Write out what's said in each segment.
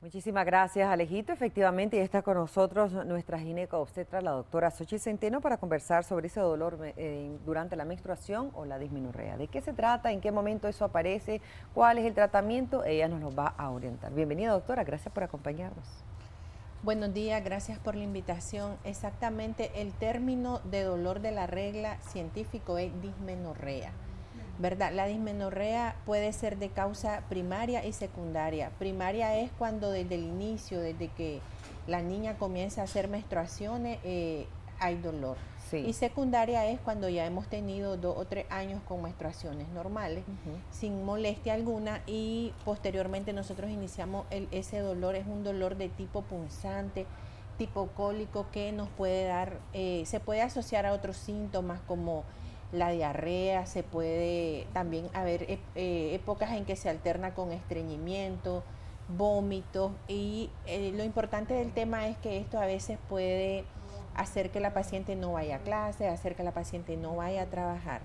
Muchísimas gracias, Alejito. Efectivamente, ya está con nosotros nuestra ginecobstetra, la doctora Xochitl Centeno, para conversar sobre ese dolor durante la menstruación o la dismenorrea. ¿De qué se trata? ¿En qué momento eso aparece? ¿Cuál es el tratamiento? Ella nos lo va a orientar. Bienvenida, doctora. Gracias por acompañarnos. Buenos días, gracias por la invitación. Exactamente, el término de dolor de la regla científico es dismenorrea, ¿verdad? La dismenorrea puede ser de causa primaria y secundaria. Primaria es cuando desde el inicio, desde que la niña comienza a hacer menstruaciones, hay dolor. Sí. Y secundaria es cuando ya hemos tenido 2 o 3 años con menstruaciones normales, sin molestia alguna, y posteriormente nosotros iniciamos ese dolor. Es un dolor de tipo punzante, tipo cólico, que nos puede dar, se puede asociar a otros síntomas como la diarrea. Se puede también haber épocas en que se alterna con estreñimiento, vómitos, y lo importante del tema es que esto a veces puede hacer que la paciente no vaya a clase, hacer que la paciente no vaya a trabajar.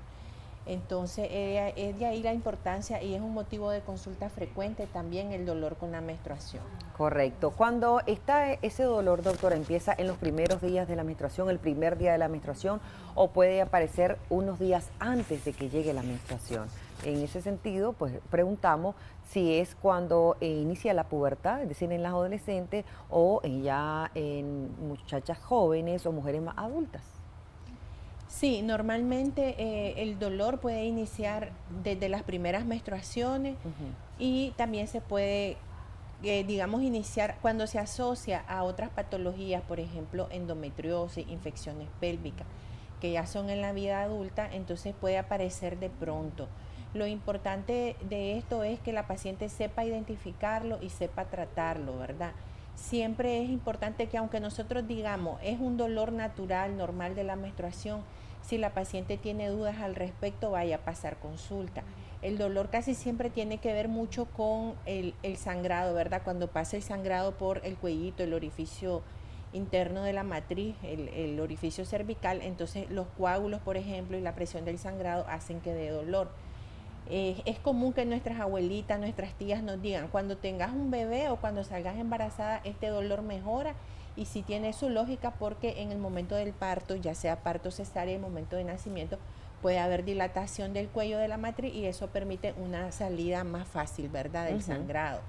Entonces, es de ahí la importancia, y es un motivo de consulta frecuente también el dolor con la menstruación. Correcto. Cuando está ese dolor, doctora, ¿empieza en los primeros días de la menstruación, el primer día de la menstruación, o puede aparecer unos días antes de que llegue la menstruación? En ese sentido, pues preguntamos si es cuando inicia la pubertad, es decir, en las adolescentes, o ya en muchachas jóvenes o mujeres más adultas. Sí, normalmente el dolor puede iniciar desde las primeras menstruaciones, y también se puede, digamos, iniciar cuando se asocia a otras patologías, por ejemplo, endometriosis, infecciones pélvicas, que ya son en la vida adulta. Entonces puede aparecer de pronto. Lo importante de esto es que la paciente sepa identificarlo y sepa tratarlo, ¿verdad? Siempre es importante que, aunque nosotros digamos es un dolor natural, normal de la menstruación, si la paciente tiene dudas al respecto, vaya a pasar consulta. El dolor casi siempre tiene que ver mucho con el sangrado, ¿verdad? Cuando pasa el sangrado por el cuellito, el orificio interno de la matriz, el orificio cervical, entonces los coágulos, por ejemplo, y la presión del sangrado hacen que dé dolor. Es común que nuestras abuelitas, nuestras tías nos digan, cuando tengas un bebé o cuando salgas embarazada, este dolor mejora, y sí tiene su lógica, porque en el momento del parto, ya sea parto cesárea y momento de nacimiento, puede haber dilatación del cuello de la matriz, y eso permite una salida más fácil, ¿verdad?, del sangrado.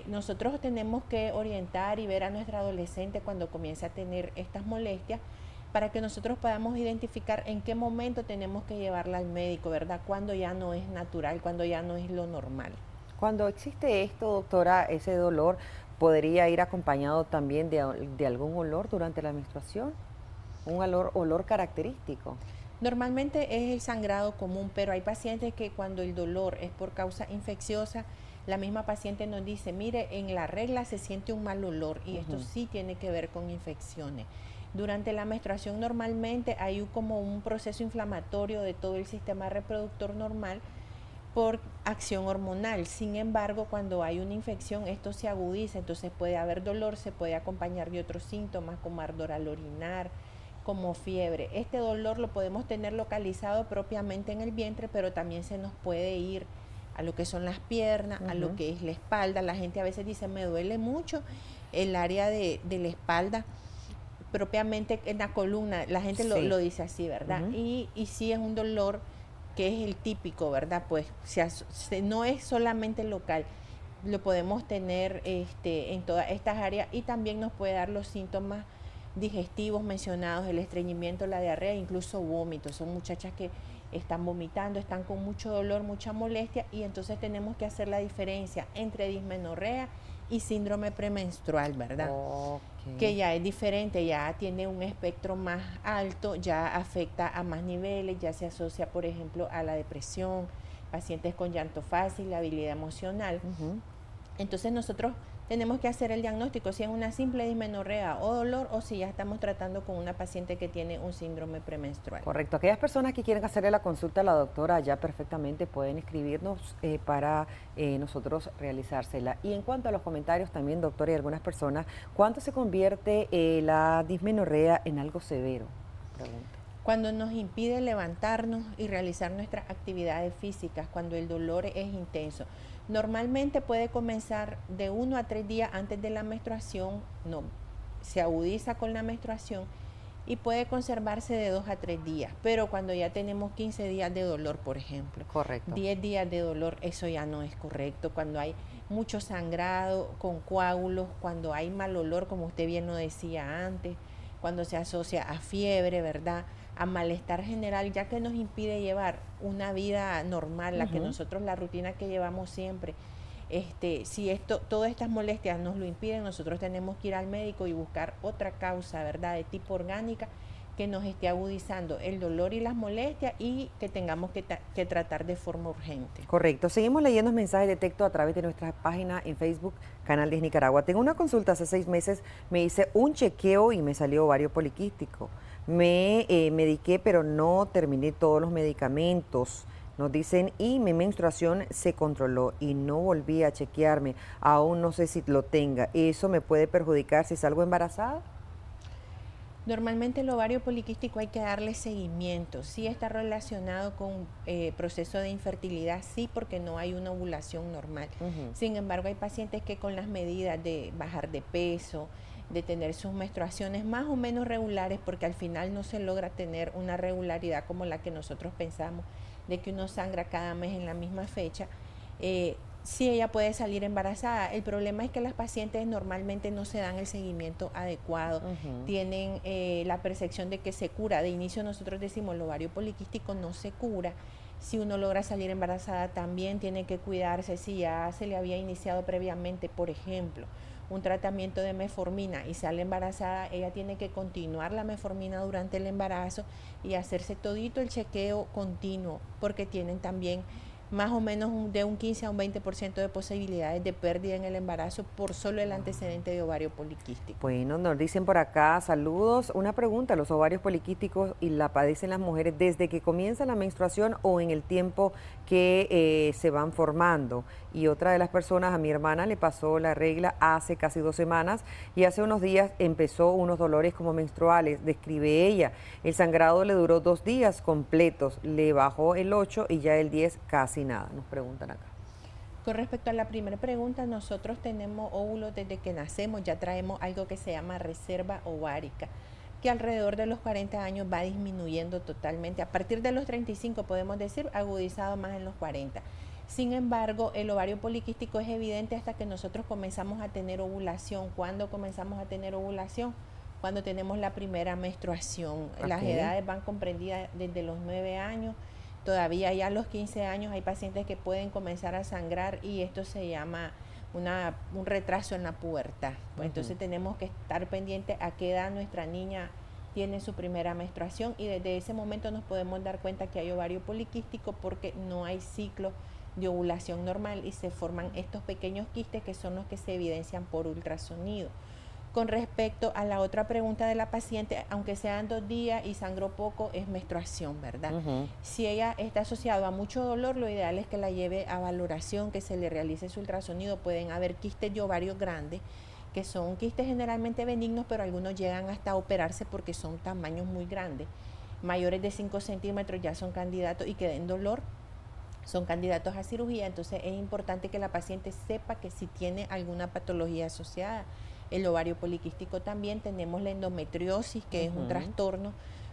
Nosotros tenemos que orientar y ver a nuestra adolescente cuando comienza a tener estas molestias, para que nosotros podamos identificar en qué momento tenemos que llevarla al médico, ¿verdad? Cuando ya no es natural, cuando ya no es lo normal. Cuando existe esto, doctora, ese dolor podría ir acompañado también de algún olor durante la menstruación, un olor característico. Normalmente es el sangrado común, pero hay pacientes que cuando el dolor es por causa infecciosa, la misma paciente nos dice, mire, en la regla se siente un mal olor, y esto sí tiene que ver con infecciones. Durante la menstruación normalmente hay como un proceso inflamatorio de todo el sistema reproductor normal por acción hormonal. Sin embargo, cuando hay una infección, esto se agudiza, entonces puede haber dolor, se puede acompañar de otros síntomas como ardor al orinar, como fiebre. Este dolor lo podemos tener localizado propiamente en el vientre, pero también se nos puede ir a lo que son las piernas, a lo que es la espalda. La gente a veces dice, me duele mucho el área de la espalda, propiamente en la columna. La gente Sí. lo dice así, ¿verdad? Y sí es un dolor que es el típico, ¿verdad? Pues no es solamente local, lo podemos tener en todas estas áreas, y también nos puede dar los síntomas digestivos mencionados, el estreñimiento, la diarrea, incluso vómitos. Son muchachas que están vomitando, están con mucho dolor, mucha molestia, y entonces tenemos que hacer la diferencia entre dismenorrea y síndrome premenstrual, ¿verdad? Que Ok. ya es diferente, ya tiene un espectro más alto, ya afecta a más niveles, ya se asocia, por ejemplo, a la depresión, pacientes con llanto fácil, la habilidad emocional. Entonces nosotros tenemos que hacer el diagnóstico si es una simple dismenorrea o dolor, o si ya estamos tratando con una paciente que tiene un síndrome premenstrual. Correcto. Aquellas personas que quieren hacerle la consulta a la doctora ya perfectamente pueden escribirnos para nosotros realizársela. Y en cuanto a los comentarios también, doctora, y algunas personas, ¿cuánto se convierte la dismenorrea en algo severo? Pregunta. Cuando nos impide levantarnos y realizar nuestras actividades físicas, cuando el dolor es intenso. Normalmente puede comenzar de 1 a 3 días antes de la menstruación, no, se agudiza con la menstruación y puede conservarse de 2 a 3 días, pero cuando ya tenemos 15 días de dolor, por ejemplo, Correcto. 10 días de dolor, eso ya no es correcto. Cuando hay mucho sangrado con coágulos, cuando hay mal olor, como usted bien lo decía antes, cuando se asocia a fiebre, ¿verdad? A malestar general, ya que nos impide llevar una vida normal, la que nosotros, la rutina que llevamos siempre. Si todas estas molestias nos lo impiden, nosotros tenemos que ir al médico y buscar otra causa, ¿verdad?, de tipo orgánica que nos esté agudizando el dolor y las molestias y que tengamos que tratar de forma urgente. Correcto. Seguimos leyendo mensajes de texto a través de nuestra página en Facebook, Canal 10 Nicaragua. Tengo una consulta hace 6 meses, me hice un chequeo y me salió ovario poliquístico. Me mediqué, pero no terminé todos los medicamentos. Nos dicen, y mi menstruación se controló y no volví a chequearme. Aún no sé si lo tenga. ¿Eso me puede perjudicar si salgo embarazada? Normalmente el ovario poliquístico hay que darle seguimiento. Sí está relacionado con proceso de infertilidad, sí, porque no hay una ovulación normal. Sin embargo, hay pacientes que con las medidas de bajar de peso, de tener sus menstruaciones más o menos regulares, porque al final no se logra tener una regularidad como la que nosotros pensamos, de que uno sangra cada mes en la misma fecha, sí, ella puede salir embarazada. El problema es que las pacientes normalmente no se dan el seguimiento adecuado, tienen la percepción de que se cura. De inicio nosotros decimos el ovario poliquístico no se cura. Si uno logra salir embarazada también tiene que cuidarse. Si ya se le había iniciado previamente, por ejemplo, un tratamiento de metformina y sale embarazada, ella tiene que continuar la metformina durante el embarazo y hacerse todito el chequeo continuo, porque tienen también más o menos de un 15 a un 20% de posibilidades de pérdida en el embarazo por solo el antecedente de ovario poliquístico. Bueno, nos dicen por acá, saludos. Una pregunta, ¿los ovarios poliquísticos y la padecen las mujeres desde que comienza la menstruación o en el tiempo que se van formando? Y otra de las personas, a mi hermana le pasó la regla hace casi 2 semanas y hace unos días empezó unos dolores como menstruales, describe ella. El sangrado le duró 2 días completos, le bajó el 8 y ya el 10 casi nada, nos preguntan acá. Con respecto a la primera pregunta, nosotros tenemos óvulos desde que nacemos, ya traemos algo que se llama reserva ovárica, que alrededor de los 40 años va disminuyendo totalmente. A partir de los 35 podemos decir agudizado más en los 40. Sin embargo, el ovario poliquístico es evidente hasta que nosotros comenzamos a tener ovulación. ¿Cuándo comenzamos a tener ovulación? Cuando tenemos la primera menstruación. Las edades van comprendidas desde los 9 años. Todavía ya a los 15 años hay pacientes que pueden comenzar a sangrar y esto se llama un retraso en la pubertad. Pues entonces tenemos que estar pendientes a qué edad nuestra niña tiene su primera menstruación y desde ese momento nos podemos dar cuenta que hay ovario poliquístico porque no hay ciclo de ovulación normal y se forman estos pequeños quistes que son los que se evidencian por ultrasonido. Con respecto a la otra pregunta de la paciente, aunque sean 2 días y sangró poco, es menstruación, ¿verdad? Si ella está asociada a mucho dolor, lo ideal es que la lleve a valoración, que se le realice su ultrasonido. Pueden haber quistes de ovario grandes, que son quistes generalmente benignos, pero algunos llegan hasta operarse porque son tamaños muy grandes. Mayores de 5 centímetros ya son candidatos y que den dolor, son candidatos a cirugía. Entonces es importante que la paciente sepa que si tiene alguna patología asociada. El ovario poliquístico también tenemos la endometriosis, que es un trastorno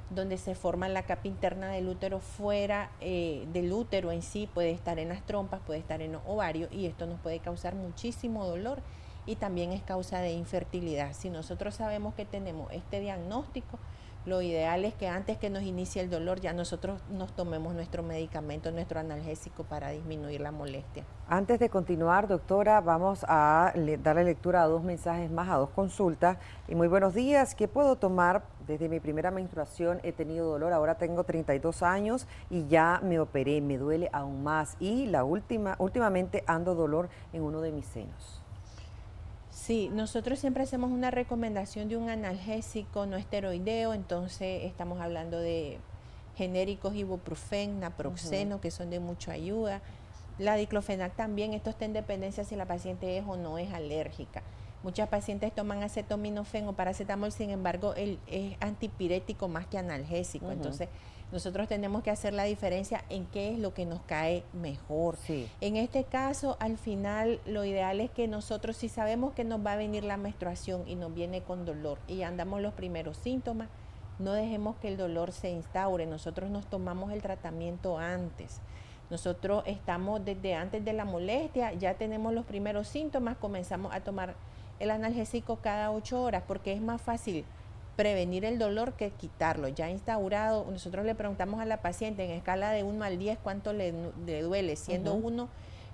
donde se forma la capa interna del útero fuera del útero en sí, puede estar en las trompas, puede estar en los ovarios y esto nos puede causar muchísimo dolor y también es causa de infertilidad. Si nosotros sabemos que tenemos este diagnóstico, lo ideal es que antes que nos inicie el dolor ya nosotros nos tomemos nuestro medicamento, nuestro analgésico para disminuir la molestia. Antes de continuar, doctora, vamos a darle lectura a 2 mensajes más, a 2 consultas. Y muy buenos días, ¿qué puedo tomar? Desde mi primera menstruación he tenido dolor, ahora tengo 32 años y ya me operé, me duele aún más. Y últimamente ando dolor en uno de mis senos. Sí, nosotros siempre hacemos una recomendación de un analgésico no esteroideo, entonces estamos hablando de genéricos ibuprofen, naproxeno, que son de mucha ayuda. La diclofenac también, esto está en dependencia si la paciente es o no es alérgica. Muchas pacientes toman acetaminofén o paracetamol, sin embargo, es antipirético más que analgésico. Entonces, nosotros tenemos que hacer la diferencia en qué es lo que nos cae mejor. Sí. En este caso, al final, lo ideal es que nosotros, si sabemos que nos va a venir la menstruación y nos viene con dolor y andamos los primeros síntomas, no dejemos que el dolor se instaure. Nosotros nos tomamos el tratamiento antes. Nosotros estamos desde antes de la molestia, ya tenemos los primeros síntomas, comenzamos a tomar el analgésico cada 8 horas porque es más fácil prevenir el dolor que quitarlo. Ya instaurado, nosotros le preguntamos a la paciente en escala de 1 al 10 cuánto le duele, siendo 1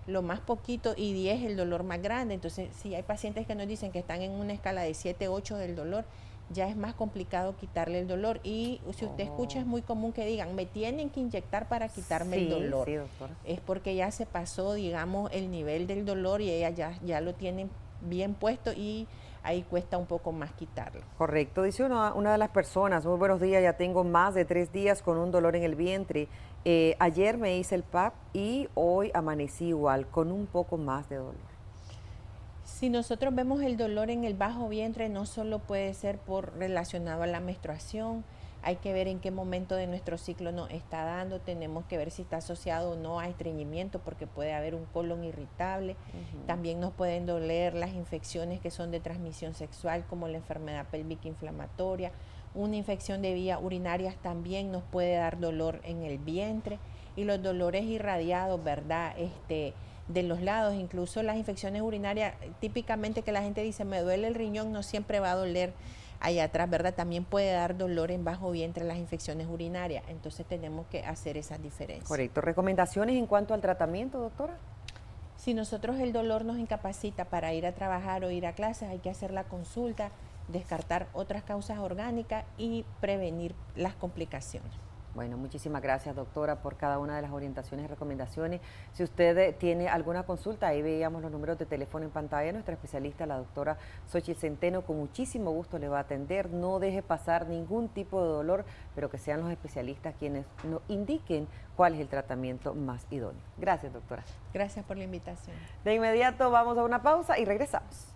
lo más poquito y 10 el dolor más grande. Entonces, si hay pacientes que nos dicen que están en una escala de 7, 8 del dolor, ya es más complicado quitarle el dolor. Y si usted escucha, es muy común que digan, me tienen que inyectar para quitarme el dolor. Sí, doctora. Es porque ya se pasó, digamos, el nivel del dolor y ella ya lo tienen bien puesto y ahí cuesta un poco más quitarlo. Correcto. Dice una de las personas, muy buenos días, ya tengo más de 3 días con un dolor en el vientre. Ayer me hice el PAP y hoy amanecí igual, con un poco más de dolor. Si nosotros vemos el dolor en el bajo vientre, no solo puede ser relacionado a la menstruación, hay que ver en qué momento de nuestro ciclo nos está dando, tenemos que ver si está asociado o no a estreñimiento, porque puede haber un colon irritable. También nos pueden doler las infecciones que son de transmisión sexual, como la enfermedad pélvica inflamatoria. Una infección de vías urinarias también nos puede dar dolor en el vientre, y los dolores irradiados, ¿verdad? De los lados, incluso las infecciones urinarias, típicamente que la gente dice, me duele el riñón, no siempre va a doler allá atrás, ¿verdad? También puede dar dolor en bajo vientre las infecciones urinarias. Entonces tenemos que hacer esas diferencias. Correcto. ¿Recomendaciones en cuanto al tratamiento, doctora? Si nosotros el dolor nos incapacita para ir a trabajar o ir a clases, hay que hacer la consulta, descartar otras causas orgánicas y prevenir las complicaciones. Bueno, muchísimas gracias, doctora, por cada una de las orientaciones y recomendaciones. Si usted tiene alguna consulta, ahí veíamos los números de teléfono en pantalla. Nuestra especialista, la doctora Xochitl Centeno, con muchísimo gusto le va a atender. No deje pasar ningún tipo de dolor, pero que sean los especialistas quienes nos indiquen cuál es el tratamiento más idóneo. Gracias, doctora. Gracias por la invitación. De inmediato vamos a una pausa y regresamos.